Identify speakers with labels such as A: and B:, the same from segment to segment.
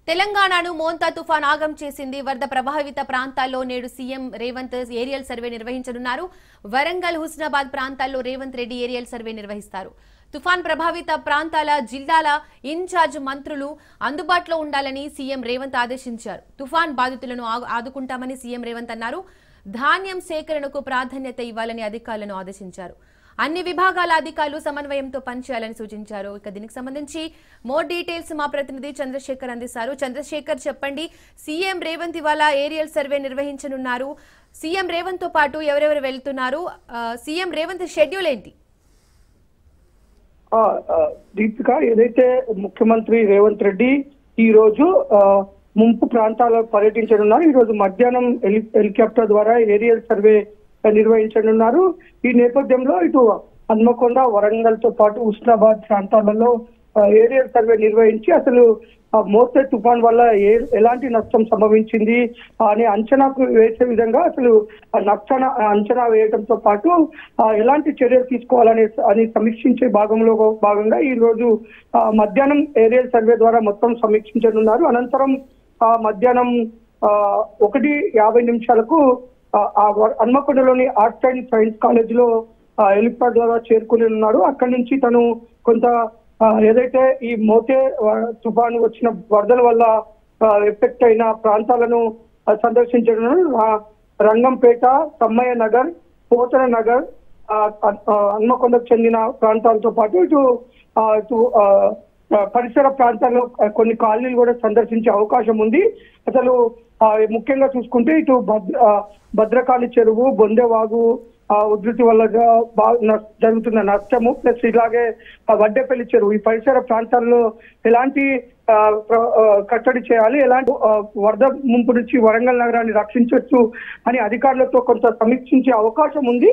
A: తెలంగాణను మోంతా తుఫాన్ ఆగం చేసింది. వరద ప్రభావిత ప్రాంతాల్లో నేడు సీఎం రేవంత్ ఏరియల్ సర్వే నిర్వహించనున్నారు. వరంగల్, హుస్నాబాద్ ప్రాంతాల్లో రేవంత్ రెడ్డి ఏరియల్ సర్వే నిర్వహిస్తారు. తుఫాన్ ప్రభావిత ప్రాంతాల జిల్లాల ఇన్ఛార్జ్ మంత్రులు అందుబాటులో ఉండాలని సీఎం రేవంత్ ఆదేశించారు. తుఫాన్ బాధితులను ఆదుకుంటామని సీఎం రేవంత్ అన్నారు. ధాన్యం సేకరణకు ప్రాధాన్యత ఇవ్వాలని అధికారులను ఆదేశించారు. అన్ని విభాగాల అధికారులు సమన్వయంతో పనిచేయాలని సూచించారు. ఇక దీనికి సంబంధించి మోర్ డీటెయిల్స్ మా ప్రతినిధి చంద్రశేఖర్ అందిస్తారు. చంద్రశేఖర్, చెప్పండి, సీఎం రేవంత్ ఇవాళ ఏరియల్ సర్వే నిర్వహించనున్నారు. సీఎం రేవంత్ తో పాటు ఎవరెవరు వెళ్తున్నారు? సీఎం రేవంత్ షెడ్యూల్ ఏంటి?
B: దీపిక, ఏదైతే ముఖ్యమంత్రి రేవంత్ రెడ్డి ఈ రోజు ముంపు ప్రాంతాల్లో పర్యటించనున్నారు. ఈ రోజు మధ్యాహ్నం హెలికాప్టర్ ద్వారా ఏరియల్ సర్వే నిర్వహించనున్నారు. ఈ నేపథ్యంలో ఇటు హన్మకొండ, వరంగల్ తో పాటు హుస్నాబాద్ ప్రాంతాలలో ఏరియల్ సర్వే నిర్వహించి అసలు మోతే తుఫాన్ వల్ల ఎలాంటి నష్టం సంభవించింది అనే అంచనాకు వేసే విధంగా అసలు అంచనా వేయడంతో పాటు ఎలాంటి చర్యలు తీసుకోవాలని సమీక్షించే భాగంగా ఈ రోజు మధ్యాహ్నం ఏరియల్ సర్వే ద్వారా మొత్తం సమీక్షించనున్నారు. అనంతరం మధ్యాహ్నం 1:50 హన్మకొండలోని ఆర్ట్స్ అండ్ సైన్స్ కాలేజ్ లో హెలిప్యాడ్ ద్వారా చేరుకుని ఉన్నారు. అక్కడి నుంచి తను కొంత ఏదైతే ఈ మోతే తుఫాను వచ్చిన వరదల వల్ల ఎఫెక్ట్ అయిన ప్రాంతాలను సందర్శించనున్నారు. రంగంపేట, సమ్మయ్య నగర్, పోతన నగర్, హన్మకొండకు చెందిన ప్రాంతాలతో పాటు ఇటు పరిసర ప్రాంతాల్లో కొన్ని కాలనీలు కూడా సందర్శించే అవకాశం ఉంది. అసలు ముఖ్యంగా చూసుకుంటే ఇటు భద్రకాళి చెరువు, బొందెవాగు ఉధృతి వల్ల జరుగుతున్న నష్టము, ప్లస్ ఇలాగే వడ్డేపల్లి చెరువు, ఈ పరిసర ప్రాంతాల్లో ఎలాంటి కట్టడి చేయాలి, ఎలాంటి వరద ముంపు నుంచి వరంగల్ నగరాన్ని రక్షించవచ్చు అని అధికారులతో కొంత సమీక్షించే అవకాశం ఉంది.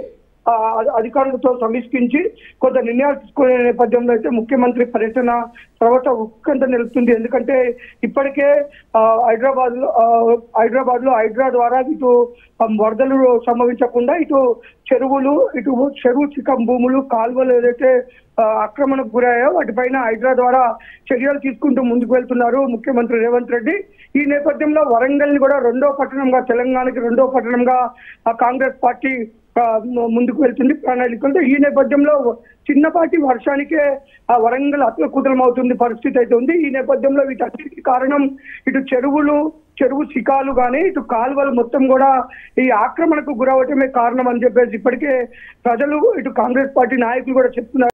B: అధికారులతో సమీక్షించి కొంత నిర్ణయాలు తీసుకునే నేపథ్యంలో అయితే ముఖ్యమంత్రి పర్యటన తర్వాత ఉత్కంఠ నిలుస్తుంది. ఎందుకంటే ఇప్పటికే హైదరాబాద్ లో హైడ్రా ద్వారా ఇటు వరదలు సంభవించకుండా ఇటు చెరువు చికం భూములు, కాలువలు ఏదైతే ఆక్రమణకు గురయ్యాయో వాటిపైన హైడ్రా ద్వారా చర్యలు తీసుకుంటూ ముందుకు వెళ్తున్నారు ముఖ్యమంత్రి రేవంత్ రెడ్డి. ఈ నేపథ్యంలో వరంగల్ ని కూడా తెలంగాణకి రెండో పట్టణంగా కాంగ్రెస్ పార్టీ ముందుకు వెళ్తుంది ప్రణాళికలతో. ఈ నేపథ్యంలో చిన్నపాటి వర్షానికే వరంగల్ అతలకుతలం అవుతుంది పరిస్థితి అయితే ఉంది. ఈ నేపథ్యంలో వీటన్నిటికీ కారణం ఇటు చెరువు శిఖాలు కానీ ఇటు కాలువలు మొత్తం కూడా ఈ ఆక్రమణకు గురవటమే కారణం అని చెప్పేసి ఇప్పటికే ప్రజలు, ఇటు కాంగ్రెస్ పార్టీ నాయకులు కూడా చెప్తున్నారు.